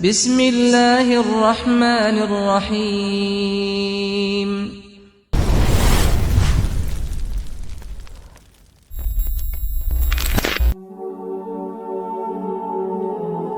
Bismillahirrahmanirrahim.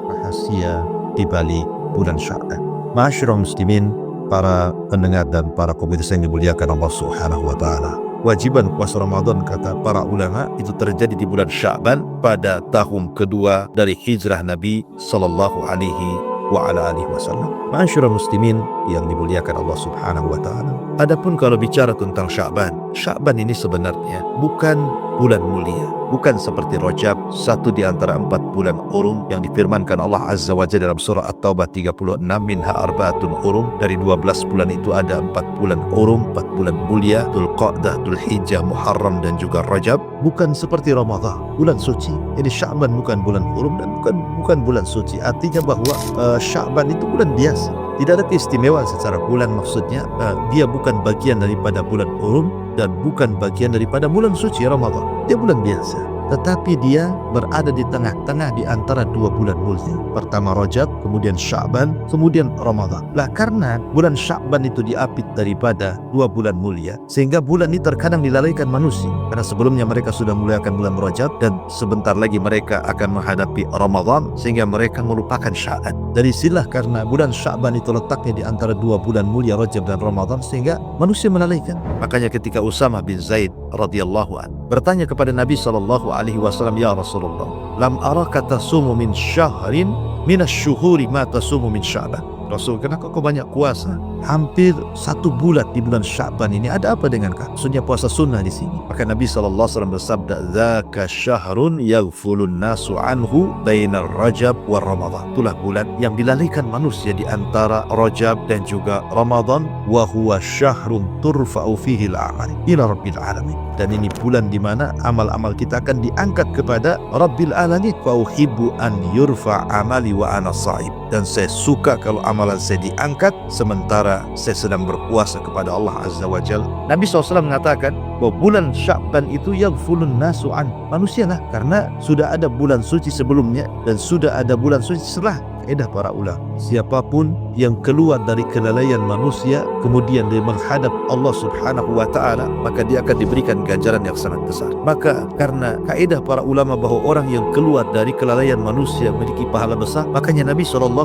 Rahasia di balik bulan Sya'ban. Ma'asyiral muslimin, para pendengar dan para pemirsa yang dimuliakan Allah Subhanahu wa taala. Kewajiban puasa Ramadan kata para ulama itu terjadi di bulan Sya'ban pada tahun kedua dari hijrah Nabi sallallahu alaihi wa ala alihi wasallam. Ma'asyiral muslimin yang dimuliakan Allah Subhanahu wa taala. Adapun kalau bicara tentang Sya'ban, Sya'ban ini sebenarnya bukan bulan mulia, bukan seperti Rajab, satu di antara 4 bulan hurum yang difirmankan Allah Azza wa Jalla dalam surah At-Taubah 36, minha arba'atun hurum, dari 12 bulan itu ada 4 bulan hurum, 4 bulan mulia, Dzulqa'dah, Dzulhijjah, Muharram dan juga Rajab. Bukan seperti Ramadan, bulan suci. Jadi Sya'ban bukan bulan hurum dan bukan bulan suci. Artinya bahwa Sya'ban itu bulan biasa. Tidak ada keistimewaan secara bulan, maksudnya dia bukan bagian daripada bulan hurum dan bukan bagian daripada bulan suci Ramadan. Dia bulan biasa, tetapi dia berada di tengah-tengah di antara 2 bulan mulia. Pertama Rajab, kemudian Sya'ban, kemudian Ramadan. Lah karena bulan Sya'ban itu diapit daripada 2 bulan mulia, sehingga bulan ini terkadang dilalaikan manusia. Karena sebelumnya mereka sudah memuliakan bulan Rajab dan sebentar lagi mereka akan menghadapi Ramadan, sehingga mereka melupakan Sya'ban. Dari silah karena bulan Sya'ban itu letaknya di antara 2 bulan mulia Rajab dan Ramadan, sehingga manusia melalaikan. Makanya ketika Usamah bin Zaid radhiyallahu anhu bertanya kepada Nabi sallallahu alaihi wasallam, ya Rasulullah, lam araka tasumu min syahrin minasyuhuri ma tasumu min Sya'ban. Rasul, kenapa kau banyak puasa? Hampir 1 bulan di bulan Sya'ban ini, ada apa dengan kau? Maksudnya puasa sunnah di sini. Maka Nabi SAW bersabda, dzaka syahrun yaghfulun nasu anhu bainar Rajab wa Ramadan. Itulah bulan yang dilalaikan manusia di antara Rajab dan juga Ramadan. Wa huwa syahrun turfa'u fihi al-a'mal ila rabbil alamin. Dan ini bulan di mana amal-amal kita akan diangkat kepada Rabbil Alamin. Wa uhibbu an yurfa amali wa ana sha'im. Dan saya suka kalau amalan saya diangkat sementara saya sedang berpuasa kepada Allah Azza wa Jalla. Nabi SAW mengatakan bahwa bulan Sya'ban itu yaghfulun nasu an, manusia lah, karena sudah ada bulan suci sebelumnya dan sudah ada bulan suci setelah. Kaidah para ulama, siapapun yang keluar dari kelalaian manusia kemudian dia menghadap Allah Subhanahu wa taala, maka dia akan diberikan ganjaran yang sangat besar. Maka karena kaidah para ulama bahwa orang yang keluar dari kelalaian manusia memiliki pahala besar, makanya Nabi SAW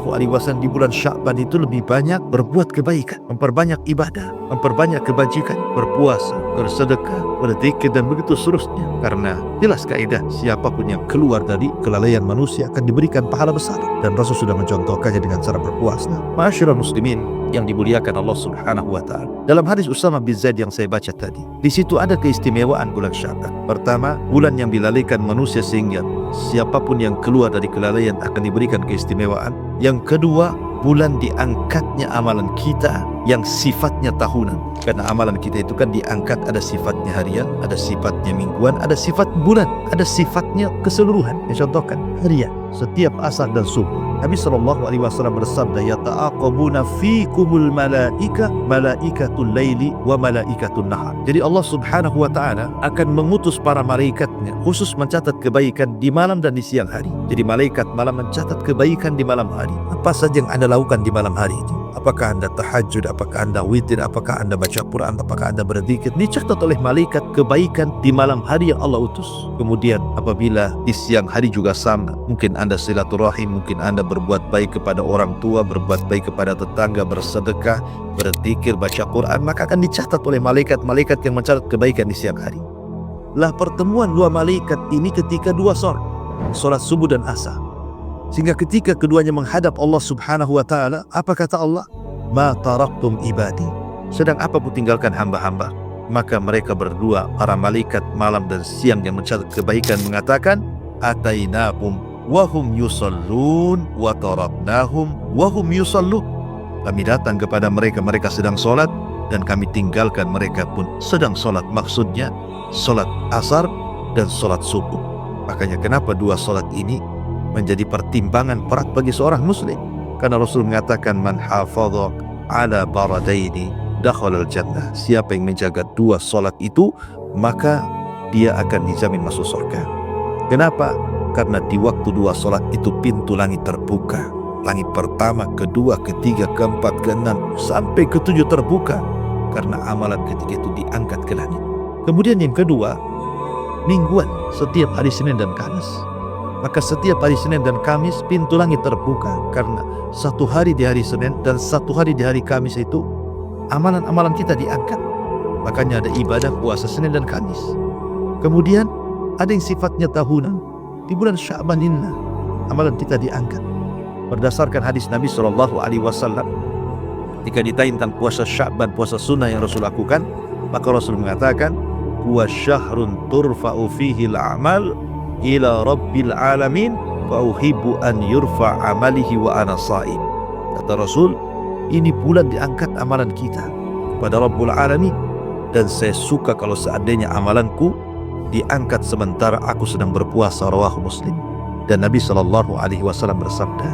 di bulan Sya'ban itu lebih banyak berbuat kebaikan, memperbanyak ibadah, memperbanyak kebajikan, berpuasa, bersedekah, berzikir dan begitu seterusnya. Karena jelas kaidah siapapun yang keluar dari kelalaian manusia akan diberikan pahala besar, dan Rasul sudah mencontohkannya dengan cara berpuasa. Ma'asyiral muslimin yang dimuliakan Allah Subhanahu wa taala. Dalam hadis Usamah bin Zaid yang saya baca tadi, di situ ada keistimewaan bulan Sya'ban. Pertama, bulan yang dilalaikan manusia sehingga siapapun yang keluar dari kelalaian akan diberikan keistimewaan. Yang kedua, bulan diangkatnya amalan kita yang sifatnya tahunan. Karena amalan kita itu kan diangkat, ada sifatnya harian, ada sifatnya mingguan, ada sifat bulan, ada sifatnya keseluruhan. Yang contohkan harian, setiap asar dan subuh. Nabi SAW bersabda, yata'aqabuna fikumul malaikatul laili wa malaikatul nahar. Jadi Allah Subhanahu wa taala akan mengutus para malaikatnya khusus mencatat kebaikan di malam dan di siang hari. Jadi malaikat malam mencatat kebaikan di malam hari. Apa saja yang Anda lakukan di malam hari itu? Apakah Anda tahajud, apakah Anda witir, apakah Anda baca Quran, apakah Anda berzikir, dicatat oleh malaikat kebaikan di malam hari yang Allah utus. Kemudian apabila di siang hari juga sama, mungkin Anda silaturahim, mungkin Anda berbuat baik kepada orang tua, berbuat baik kepada tetangga, bersedekah, berzikir, baca Quran, maka akan dicatat oleh malaikat-malaikat yang mencatat kebaikan di siang hari. Lah pertemuan 2 malaikat ini ketika 2 solat subuh dan asar. Sehingga ketika keduanya menghadap Allah Subhanahu wa taala, apa kata Allah? Ma taraktum ibadi. Sedang apa pun tinggalkan hamba-hamba. Maka mereka berdua, para malaikat malam dan siang yang mencatat kebaikan, mengatakan, atainahum wa hum yusallun wa taraknahum wa hum yusallun. Kami datang kepada mereka, mereka sedang solat, dan kami tinggalkan mereka pun sedang solat. Maksudnya solat asar dan solat subuh. Makanya kenapa 2 solat ini menjadi pertimbangan berat bagi seorang muslim? Karena Rasul mengatakan, man hafadha ala baradaini dakhala al-jannah. Siapa yang menjaga 2 solat itu, maka dia akan dijamin masuk surga. Kenapa? Karena di waktu 2 solat itu pintu langit terbuka. Langit pertama, kedua, ketiga, keempat, keenam, sampai ketujuh terbuka karena amalan ketika itu diangkat ke langit. Kemudian yang kedua, mingguan, setiap hari Senin dan Kamis. Maka setiap hari Senin dan Kamis pintu langit terbuka karena satu hari di hari Senin dan satu hari di hari Kamis itu amalan-amalan kita diangkat. Makanya ada ibadah puasa Senin dan Kamis. Kemudian ada yang sifatnya tahunan. Di bulan Sya'ban ini amalan kita diangkat. Berdasarkan hadis Nabi SAW, ketika ditanya tentang puasa Sya'ban, puasa sunnah yang Rasul lakukan, maka Rasul mengatakan, "Wa syahrun turfa'u fihi al-amal ila rabbil alamin fa uhibbu an yurfa' amalihi wa ana sha'im." Kata Rasul, ini bulan diangkat amalan kita kepada Rabbul Alamin, dan saya suka kalau seandainya amalanku diangkat sementara aku sedang berpuasa. Rawahu Muslim. Dan Nabi SAW bersabda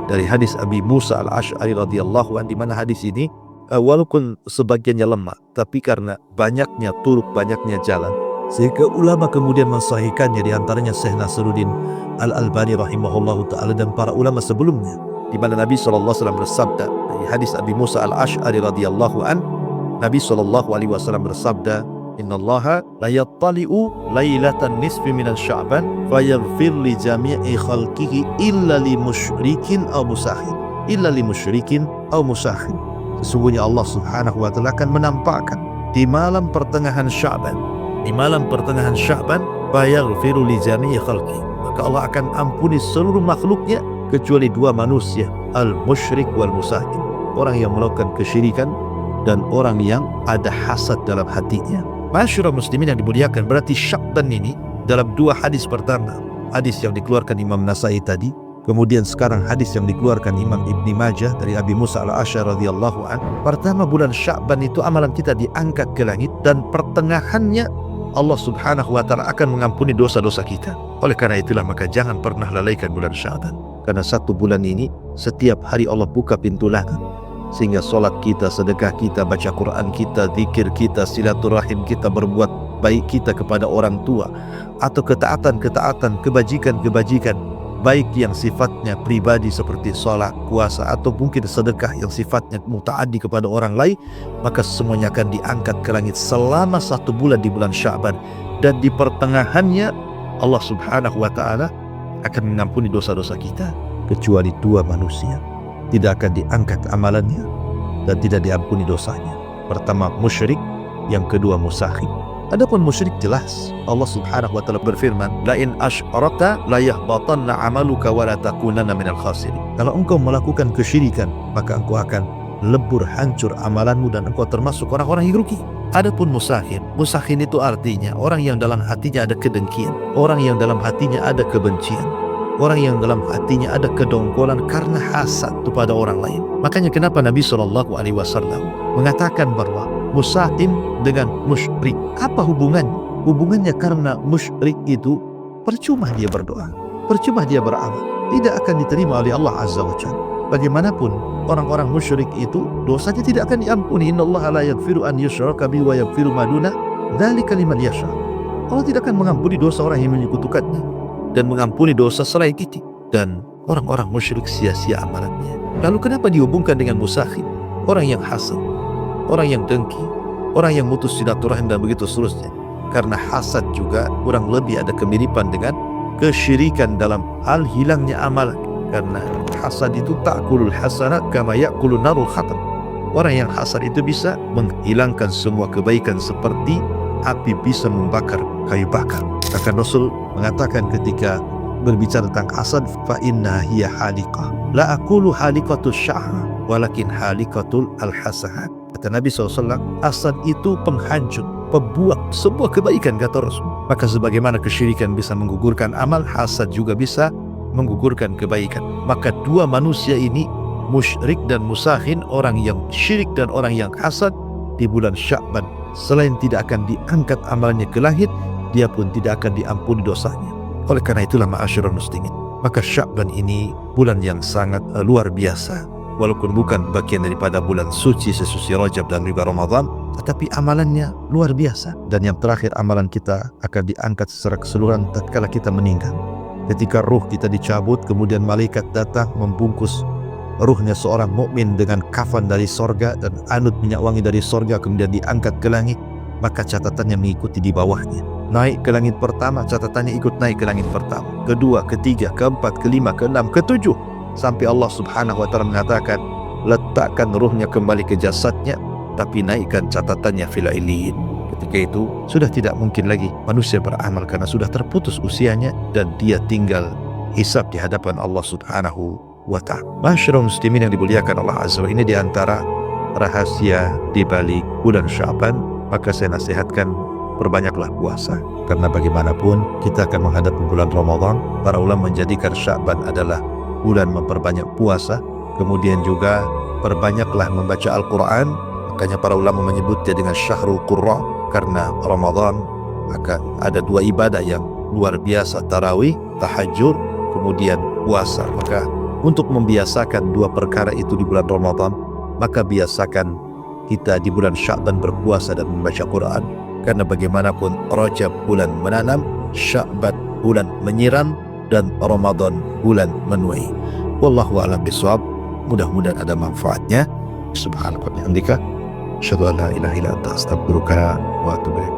dari hadis Abi Musa al-Ash'ari radhiyallahu anhu, di mana hadis ini walaupun sebagiannya lemah, tapi karena banyaknya turuk, banyaknya jalan, sehingga ulama kemudian mensahihkannya, di antaranya Syekh Nasruddin Al-Albani rahimahullahu ta'ala dan para ulama sebelumnya, di mana Nabi SAW bersabda dari hadis Abi Musa al-Ash'ari radhiyallahu anhu, Nabi SAW bersabda, "Innallaha la yattali'u lailatan nisfi minal Sya'ban fayaghfir li jami'i khalqihi illa li musyrikin aw musahin." Illa li musyrikin aw musahin. Sesungguhnya Allah Subhanahu wa ta'ala akan menampakkan di malam pertengahan Sya'ban, di malam pertengahan Sya'ban, fayaghfiru li jami'i khalqihi, maka Allah akan ampuni seluruh makhluknya kecuali dua manusia, al-musyrik wal musahin, orang yang melakukan kesyirikan dan orang yang ada hasad dalam hatinya. Masyarakat muslimin yang dimuliakan, berarti Sya'ban ini dalam dua hadis pertama, hadis yang dikeluarkan Imam Nasai tadi, kemudian sekarang hadis yang dikeluarkan Imam Ibni Majah dari Abi Musa al-Ash'ari radhiyallahu anhu. Pertama, bulan Sya'ban itu amalan kita diangkat ke langit, dan pertengahannya Allah Subhanahu wa ta'ala akan mengampuni dosa-dosa kita. Oleh karena itulah maka jangan pernah lalaikan bulan Sya'ban, karena satu bulan ini setiap hari Allah buka pintu langit, sehingga solat kita, sedekah kita, baca Quran kita, zikir kita, silaturahim kita, berbuat baik kita kepada orang tua, atau ketaatan-ketaatan, kebajikan-kebajikan, baik yang sifatnya pribadi seperti solat, puasa, atau mungkin sedekah yang sifatnya muta'addi kepada orang lain, maka semuanya akan diangkat ke langit selama satu bulan di bulan Sya'ban. Dan di pertengahannya Allah Subhanahu wa ta'ala akan mengampuni dosa-dosa kita, kecuali dua manusia tidak akan diangkat amalannya dan tidak diampuni dosanya. Pertama musyrik, yang kedua musakhib. Adapun musyrik jelas Allah Subhanahu wa ta'ala berfirman, "La in asyrakta la yahbatanna 'amaluka wa la takunanna minal khasirin." Kalau engkau melakukan kesyirikan, maka engkau akan lebur, hancur amalanmu, dan engkau termasuk orang-orang yang rugi. Adapun musakhin, musakhin itu artinya orang yang dalam hatinya ada kedengkian, orang yang dalam hatinya ada kebencian, orang yang dalam hatinya ada kedongkolan karena hasad kepada orang lain. Makanya kenapa Nabi SAW mengatakan bahwa musahim dengan musyrik, apa hubungannya? Hubungannya karena musyrik itu percuma dia berdoa, percuma dia beramal, tidak akan diterima oleh Allah Azza wa Jalla. Bagaimanapun orang-orang musyrik itu dosanya tidak akan diampuni. Innallaha la yaghfiru an yushraka bihi wa yaghfiru ma duna dzalika liman yasha. Allah tidak akan mengampuni dosa orang yang menyekutukannya dan mengampuni dosa selain kita. Dan orang-orang musyrik sia-sia amalannya. Lalu kenapa dihubungkan dengan musakhib? Orang yang hasad, orang yang dengki, orang yang mutus silaturahim dan begitu seterusnya. Karena hasad juga kurang lebih ada kemiripan dengan kesyirikan dalam hal hilangnya amalan. Karena hasad itu ta'kulul hasanat kama ya'kulun narul khatam. Orang yang hasad itu bisa menghilangkan semua kebaikan seperti api bisa membakar kayu bakar. Maka Rasul mengatakan ketika berbicara tentang hasad, fa inna hiya haliqah, la aqulu haliqatul syahr walakin haliqatul al-hasanat. Kata Nabi SAW, hasad itu penghancur, pembuang sebuah kebaikan, kata Rasul. Maka sebagaimana kesyirikan bisa menggugurkan amal, hasad juga bisa menggugurkan kebaikan. Maka dua manusia ini, musyrik dan musakhin, orang yang syirik dan orang yang hasad, di bulan Sya'ban selain tidak akan diangkat amalnya ke langit, dia pun tidak akan diampuni dosanya. Oleh karena itulah ma'asyiral muslimin, maka Sya'ban ini bulan yang sangat luar biasa. Walaupun bukan bagian daripada bulan suci sesuci Rajab dan juga Ramadan, tetapi amalannya luar biasa. Dan yang terakhir, amalan kita akan diangkat secara keseluruhan tatkala kita meninggal. ketika ruh kita dicabut, kemudian malaikat datang membungkus ruhnya seorang mukmin dengan kafan dari sorga dan anut minyak wangi dari sorga, kemudian diangkat ke langit, maka catatannya mengikuti di bawahnya. Naik ke langit pertama, catatannya ikut naik ke langit pertama, kedua, ketiga, keempat, kelima, keenam, ketujuh, sampai Allah Subhanahu wa ta'ala mengatakan, letakkan ruhnya kembali ke jasadnya, tapi naikkan catatannya fil illiyin. Ketika itu sudah tidak mungkin lagi manusia beramal karena sudah terputus usianya dan dia tinggal hisab di hadapan Allah Subhanahu wa ta'ala. Masyarul muslimin yang dimuliakan Allah Azza wa Jalla, ini diantara rahasia di balik bulan Sya'ban. Maka saya nasihatkan, perbanyaklah puasa, karena bagaimanapun kita akan menghadapi bulan Ramadan. Para ulama menjadikan Sya'ban adalah bulan memperbanyak puasa. Kemudian juga perbanyaklah membaca Al-Quran. Makanya para ulama menyebutnya dengan Syahrul Qurra, karena Ramadan maka ada dua ibadah yang luar biasa, tarawih, tahajud, kemudian puasa. Maka untuk membiasakan dua perkara itu di bulan Ramadan, maka biasakan kita di bulan Sya'ban berpuasa dan membaca Quran. Karena bagaimanapun Rajab bulan menanam, Sya'ban bulan menyiram, dan Ramadan bulan menuai. Wallahu a'lam bishawab. Mudah-mudahan ada manfaatnya. Subhanaka wa bihamdika, asyhadu an la ilaha illa anta, astaghfiruka wa atubu ilaik.